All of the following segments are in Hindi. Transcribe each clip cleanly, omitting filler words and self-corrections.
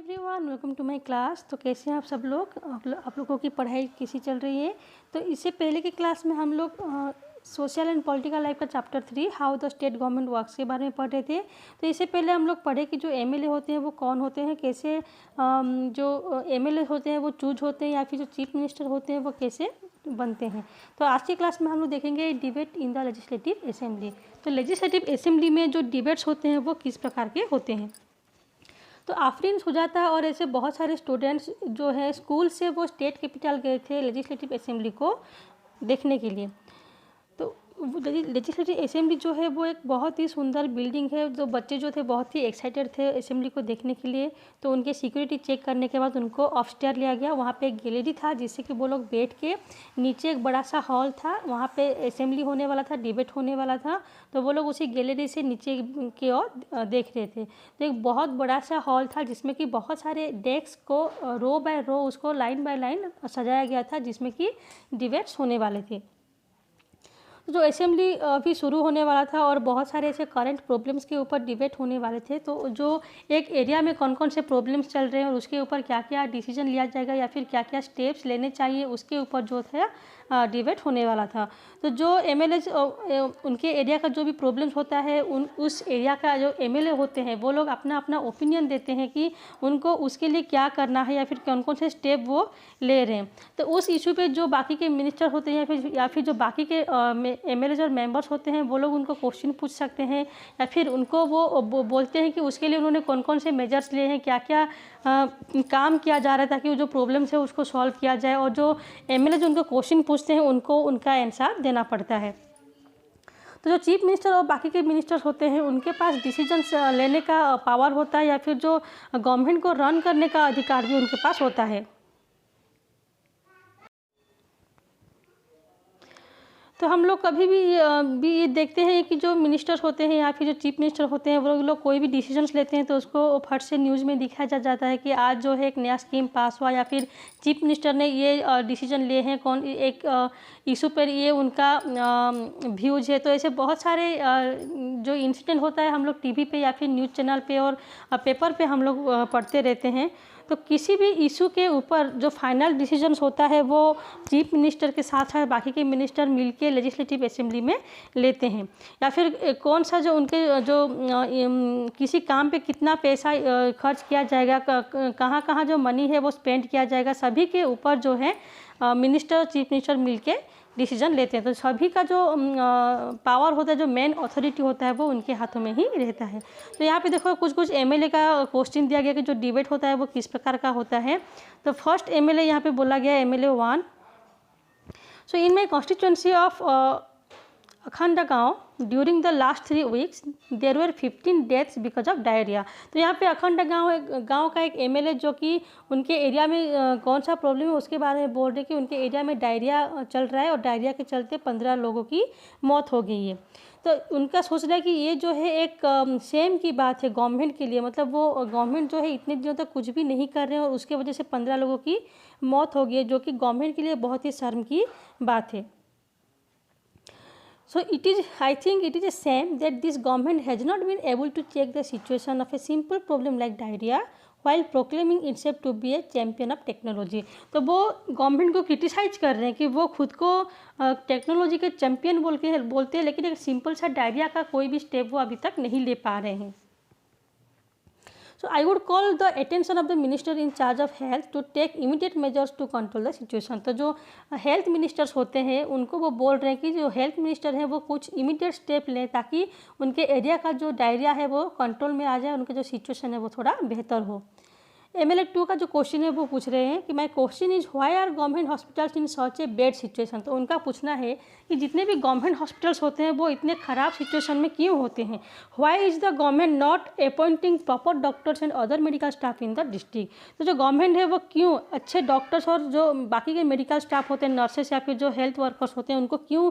Everyone, welcome to my class. तो कैसे हैं आप सब लोग? आप लोगों की पढ़ाई कैसी चल रही है? तो इससे पहले की क्लास में हम लोग सोशल एंड पॉलिटिकल लाइफ का chapter 3 how the state government works के बारे में पढ़ रहे थे। तो इससे पहले हम लोग पढ़े कि जो एमएलए होते हैं वो कौन होते हैं, कैसे जो एमएलए होते हैं वो चूज होते हैं, या फिर जो चीफ मिनिस्टर होते हैं वो कैसे बनते हैं। तो आज की क्लास में हम लोग देखेंगे debate in the legislative assembly. तो लेजिस्लेटिव असेंबली में जो डिबेट्स होते हैं वो किस प्रकार के होते हैं। तो आफरीन सुजाता और ऐसे बहुत सारे स्टूडेंट्स जो है स्कूल से वो स्टेट कैपिटल गए थे लेजिस्लेटिव असेंबली को देखने के लिए। तो लेजिस्लेटिव असेंबली जो है वो एक बहुत ही सुंदर बिल्डिंग है। जो बच्चे जो थे बहुत ही एक्साइटेड थे असेंबली को देखने के लिए। तो उनके सिक्योरिटी चेक करने के बाद उनको अपस्टेयर लिया गया। वहाँ पे एक गैलरी था जिससे कि वो लोग बैठ के, नीचे एक बड़ा सा हॉल था, वहाँ पे असेंबली होने वाला था, डिबेट होने वाला था। तो वो लोग उसी गैलरी से नीचे की ओर देख रहे थे। तो एक बहुत बड़ा सा हॉल था जिसमें कि बहुत सारे डेस्क को रो बाय रो उसको लाइन बाय लाइन सजाया गया था, जिसमें कि डिबेट्स होने वाले थे। जो असेंबली अभी शुरू होने वाला था और बहुत सारे ऐसे करंट प्रॉब्लम्स के ऊपर डिबेट होने वाले थे। तो जो एक एरिया में कौन कौन से प्रॉब्लम्स चल रहे हैं और उसके ऊपर क्या क्या डिसीजन लिया जाएगा या फिर क्या क्या स्टेप्स लेने चाहिए, उसके ऊपर जो था डिबेट होने वाला था। तो जो एमएलए उनके एरिया का जो भी प्रॉब्लम्स होता है, उस एरिया का जो एमएलए होते हैं वो लोग अपना अपना ओपिनियन देते हैं कि उनको उसके लिए क्या करना है या फिर कौन कौन से स्टेप वो ले रहे हैं। तो उस इशू पे जो बाकी के मिनिस्टर होते हैं या फिर जो बाकी के एमएलए और मेंबर्स होते हैं वो लोग उनको क्वेश्चन पूछ सकते हैं, या फिर उनको वो बोलते हैं कि उसके लिए उन्होंने कौन कौन से मेजर्स लिए हैं, क्या क्या काम किया जा रहा है ताकि वो जो प्रॉब्लम्स है उसको सॉल्व किया जाए। और जो एमएलए जो उनको क्वेश्चन पूछते हैं उनको उनका आंसर देना पड़ता है। तो जो चीफ मिनिस्टर और बाकी के मिनिस्टर्स होते हैं उनके पास डिसीजंस लेने का पावर होता है, या फिर जो गवर्नमेंट को रन करने का अधिकार भी उनके पास होता है। तो हम लोग कभी भी ये देखते हैं कि जो मिनिस्टर्स होते हैं या फिर जो चीफ मिनिस्टर होते हैं वो लोग कोई भी डिसीजंस लेते हैं तो उसको फट से न्यूज़ में दिखाया जाता है कि आज जो है एक नया स्कीम पास हुआ, या फिर चीफ मिनिस्टर ने ये डिसीजन लिए हैं, कौन एक इशू पर ये उनका व्यूज है। तो ऐसे बहुत सारे जो इंसिडेंट होता है हम लोग टीवी पे या फिर न्यूज़ चैनल पे और पेपर पे हम लोग पढ़ते रहते हैं। तो किसी भी इशू के ऊपर जो फाइनल डिसीजंस होता है वो चीफ मिनिस्टर के साथ साथ बाकी के मिनिस्टर मिलके लेजिस्लेटिव असेंबली में लेते हैं। या फिर कौन सा जो उनके जो किसी काम पे कितना पैसा खर्च किया जाएगा, कहाँ कहाँ जो मनी है वो स्पेंड किया जाएगा, सभी के ऊपर जो है मिनिस्टर चीफ मिनिस्टर मिलके डिसीजन लेते हैं। तो सभी का जो पावर होता है, जो मेन अथॉरिटी होता है वो उनके हाथों में ही रहता है। तो यहाँ पे देखो कुछ एमएलए का क्वेश्चन दिया गया कि जो डिबेट होता है वो किस प्रकार का होता है। तो फर्स्ट एमएलए यहाँ पे बोला गया MLA 1। So in my constituency of Akhandgaon during the last 3 weeks there were 15 deaths because of diarrhoea. तो यहाँ पे गांव का एक एमएलए जो कि उनके एरिया में कौन सा प्रॉब्लम है उसके बारे में बोल रहे कि उनके एरिया में डायरिया चल रहा है और डायरिया के चलते 15 लोगों की मौत हो गई है। तो उनका सोच रहा है कि ये जो है एक शेम की बात है गवर्नमेंट के लिए। मतलब वो गवर्नमेंट जो है इतने दिनों तक कुछ भी नहीं कर रहे हैं और उसके वजह से 15 लोगों की मौत हो गई है, जो कि गवर्नमेंट के लिए बहुत ही शर्म की बात है। So I think it is a shame that this government has not been able to check the situation of a simple problem like diarrhea while proclaiming itself to be a champion of technology। तो वो गवर्नमेंट को क्रिटिसाइज कर रहे हैं कि वो खुद को टेक्नोलॉजी के चैम्पियन बोलते हैं, लेकिन एक सिंपल सा डायरिया का कोई भी स्टेप वो अभी तक नहीं ले पा रहे हैं। So I would call the attention of the minister in charge of health to take immediate measures to control the situation। तो जो हेल्थ मिनिस्टर्स होते हैं उनको वो बोल रहे हैं कि जो हेल्थ मिनिस्टर है वो कुछ इमीडिएट स्टेप लें ताकि उनके एरिया का जो डायरिया है वो कंट्रोल में आ जाए, उनका जो सिचुएशन है वो थोड़ा बेहतर हो। एमएलए 2 का जो क्वेश्चन है वो पूछ रहे हैं कि my question is why are government hospitals in such a bad situation. तो उनका पूछना है कि जितने भी गवर्नमेंट हॉस्पिटल्स होते हैं वो इतने ख़राब सिचुएशन में क्यों होते हैं। Why is the government not appointing proper doctors and other medical staff in the district. तो जो गवर्नमेंट है वो क्यों अच्छे डॉक्टर्स और जो बाकी के मेडिकल स्टाफ होते हैं, नर्सेस या फिर जो हेल्थ वर्कर्स होते हैं, उनको क्यों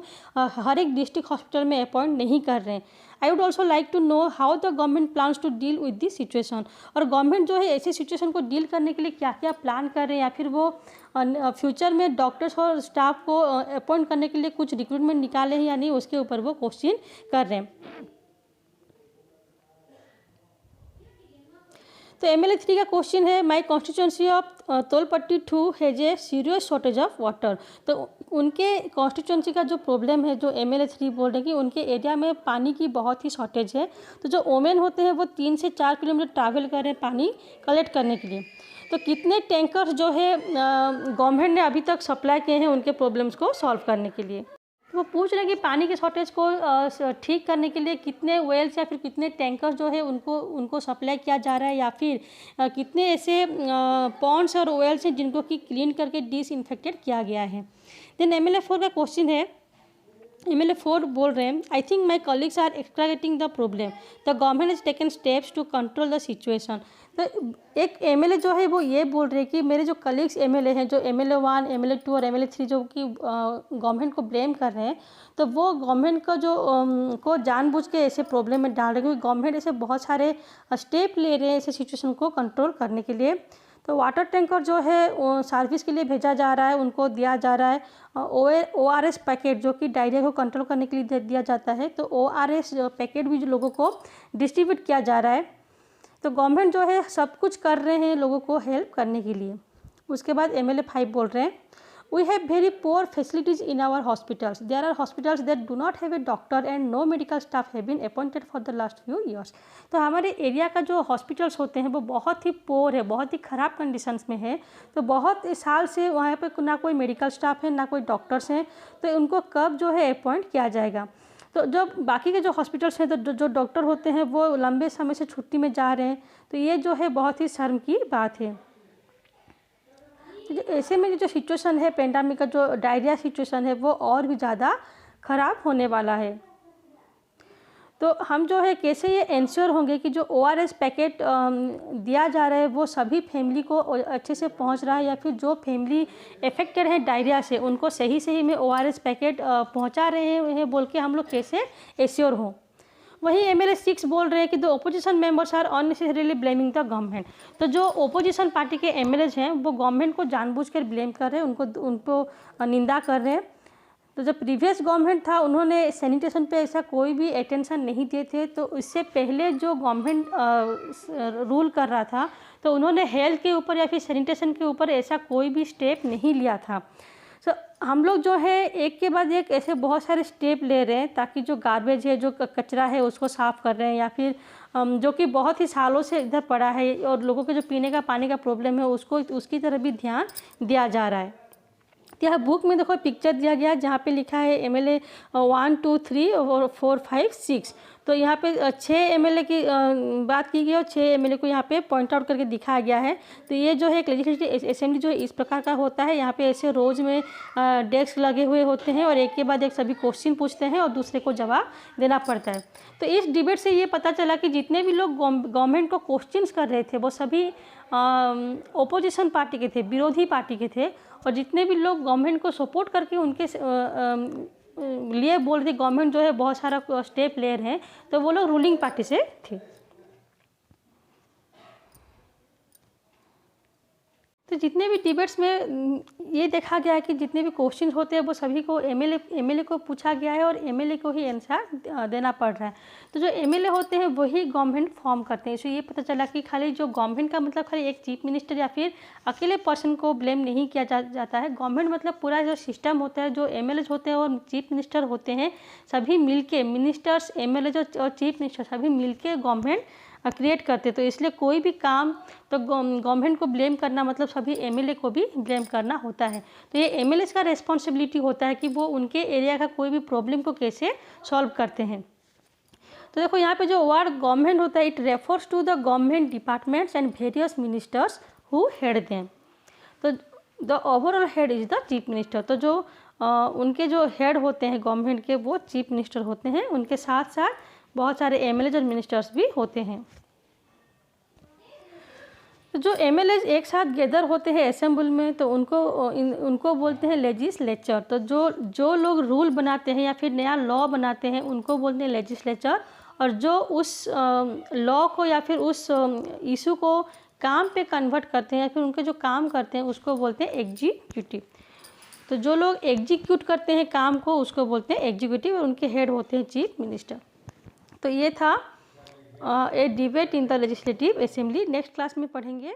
हर एक डिस्ट्रिक्ट हॉस्पिटल में अपॉइंट नहीं कर रहे हैं। I would also like to know how the government plans to deal with this situation. और गवर्नमेंट जो है ऐसी सिचुएशन को डील करने के लिए क्या क्या प्लान कर रहे हैं, या फिर वो फ्यूचर में डॉक्टर्स और स्टाफ को अपॉइंट करने के लिए कुछ रिक्रूटमेंट निकाले हैं या नहीं, उसके ऊपर वो क्वेश्चन कर रहे हैं। तो MLA 3 का क्वेश्चन है, my constituency of Tolpatti 2 has a serious shortage of water. तो उनके कॉन्स्टिट्यूंसी का जो प्रॉब्लम है, जो MLA 3 बोल रहे हैं कि उनके एरिया में पानी की बहुत ही शॉर्टेज है। तो जो वोमेन होते हैं वो 3 से 4 किलोमीटर ट्रैवल कर रहे हैं पानी कलेक्ट करने के लिए। तो कितने टैंकर्स जो है गवर्नमेंट ने अभी तक सप्लाई किए हैं उनके प्रॉब्लम्स को सॉल्व करने के लिए। वो पूछ रहे हैं कि पानी के शॉर्टेज को ठीक करने के लिए कितने वेल्स या फिर कितने टैंकर्स जो है उनको सप्लाई किया जा रहा है, या फिर कितने ऐसे पॉन्ड्स और वेल्स हैं जिनको कि क्लीन करके डिसइंफेक्टेड किया गया है। देन MLA 4 का क्वेश्चन है, MLA 4 बोल रहे हैं, I think my colleagues are extracting the problem, the government has taken steps to control the situation. तो एक MLA जो है वो ये बोल रहे हैं कि मेरे जो कलीग्स MLA हैं, जो MLA 1, MLA 2 और MLA 3 जो कि गवर्नमेंट को ब्लेम कर रहे हैं, तो वो गवर्नमेंट का जो को जानबूझ के ऐसे प्रॉब्लम में डाल रहे हैं, क्योंकि गवर्नमेंट ऐसे बहुत सारे स्टेप ले रहे हैं ऐसे सिचुएशन को कंट्रोल करने के लिए। तो वाटर टैंकर जो है वो सर्विस के लिए भेजा जा रहा है, उनको दिया जा रहा है। ORS पैकेट जो कि डायरिया को कंट्रोल करने के लिए दिया जाता है, तो ORS पैकेट भी जो लोगों को डिस्ट्रीब्यूट किया जा रहा है। तो गवर्नमेंट जो है सब कुछ कर रहे हैं लोगों को हेल्प करने के लिए। उसके बाद MLA 5 बोल रहे हैं, we have very poor facilities in our hospitals, there are hospitals that do not have a doctor and no medical staff have been appointed for the last few years. तो हमारे एरिया का जो हॉस्पिटल्स होते हैं वो बहुत ही पोअर है, बहुत ही ख़राब कंडीशंस में है। तो बहुत साल से वहाँ पे ना कोई मेडिकल स्टाफ है, ना कोई डॉक्टर्स हैं, तो उनको कब जो है अपॉइंट किया जाएगा। तो जब बाकी के जो हॉस्पिटल्स हैं, तो जो डॉक्टर होते हैं वो लंबे समय से छुट्टी में जा रहे हैं, तो ये जो है बहुत ही शर्म की बात है। तो ऐसे में जो सिचुएशन है पेंडेमिक का, जो डायरिया सिचुएशन है, वो और भी ज़्यादा ख़राब होने वाला है। तो हम जो है कैसे ये इंश्योर होंगे कि जो ORS पैकेट दिया जा रहा है वो सभी फैमिली को अच्छे से पहुंच रहा है, या फिर जो फैमिली अफेक्टेड है डायरिया से उनको सही में ORS पैकेट पहुंचा रहे हैं बोल के हम लोग कैसे एश्योर हों। वहीं MLA 6 बोल रहे हैं कि the opposition members are unnecessarily blaming the government. तो जो ओपोजिशन पार्टी के MLAs हैं वो गवर्नमेंट को जानबूझकर ब्लेम कर रहे हैं, उनको निंदा कर रहे हैं। तो जो प्रीवियस गवर्नमेंट था उन्होंने सैनिटेशन पे ऐसा कोई भी अटेंशन नहीं दिए थे। तो इससे पहले जो गवर्नमेंट रूल कर रहा था, तो उन्होंने हेल्थ के ऊपर या फिर सैनिटेशन के ऊपर ऐसा कोई भी स्टेप नहीं लिया था। तो हम लोग जो है एक के बाद एक ऐसे बहुत सारे स्टेप ले रहे हैं, ताकि जो गार्बेज है, जो कचरा है, उसको साफ़ कर रहे हैं, या फिर जो कि बहुत ही सालों से इधर पड़ा है और लोगों के जो पीने का पानी का प्रॉब्लम है उसकी तरफ भी ध्यान दिया जा रहा है। यह बुक में देखो पिक्चर दिया गया है जहाँ पे लिखा है MLA 1, 2, 3 और 4, 5, 6। तो यहाँ पे 6 MLA की बात की गई और 6 MLA को यहाँ पे पॉइंट आउट करके दिखाया गया है। तो ये जो है एक लेजिस्लेटिव असेंबली जो इस प्रकार का होता है। यहाँ पे ऐसे रोज़ में डेस्क लगे हुए होते हैं और एक के बाद एक सभी क्वेश्चन पूछते हैं और दूसरे को जवाब देना पड़ता है। तो इस डिबेट से ये पता चला कि जितने भी लोग गवर्नमेंट को क्वेश्चंस कर रहे थे वो सभी ओपोजिशन पार्टी के थे, विरोधी पार्टी के थे। और जितने भी लोग गवर्नमेंट को सपोर्ट करके उनके लिए बोल रहे थे, गवर्नमेंट जो है बहुत सारा स्टेप ले रहे हैं, तो वो लोग रूलिंग पार्टी से थे। तो जितने भी डिबेट्स में ये देखा गया है कि जितने भी क्वेश्चन होते हैं वो सभी को MLA को पूछा गया है और MLA को ही आंसर देना पड़ रहा है। तो जो MLA होते हैं वही गवर्नमेंट फॉर्म करते हैं। इसलिए ये पता चला कि खाली जो गवर्नमेंट का मतलब खाली एक चीफ मिनिस्टर या फिर अकेले पर्सन को ब्लेम नहीं किया जाता है। गवर्नमेंट मतलब पूरा जो सिस्टम होता है, जो MLAs होते हैं और चीफ मिनिस्टर होते हैं, सभी मिलके मिनिस्टर्स, MLAs और चीफ मिनिस्टर सभी मिलके गवर्नमेंट क्रिएट करते। तो इसलिए कोई भी काम तो गवर्नमेंट को ब्लेम करना मतलब सभी MLA को भी ब्लेम करना होता है। तो ये MLAs का रिस्पॉन्सिबिलिटी होता है कि वो उनके एरिया का कोई भी प्रॉब्लम को कैसे सॉल्व करते हैं। तो देखो यहाँ पे जो वर्ड गवर्नमेंट होता है, it refers to the government departments and various ministers who head them. तो the overall head is the chief minister. तो जो उनके जो हेड होते हैं गवर्नमेंट के, वो चीफ मिनिस्टर होते हैं। उनके साथ साथ बहुत सारे MLAs और मिनिस्टर्स भी होते हैं। तो जो MLAs एक साथ गैदर होते हैं असेंबली में, तो उनको बोलते हैं लेजिस्लेचर। तो जो लोग रूल बनाते हैं या फिर नया लॉ बनाते हैं उनको बोलते हैं लेजिस्लेचर। और जो उस लॉ को या फिर उस इशू को काम पे कन्वर्ट करते हैं या फिर उनके जो काम करते हैं उसको बोलते हैं एग्जीक्यूटिव। तो जो लोग एग्जीक्यूट करते हैं काम को उसको बोलते हैं एग्जीक्यूटिव और उनके हेड होते हैं चीफ मिनिस्टर। तो ये था a debate in the legislative assembly. Next class में पढ़ेंगे।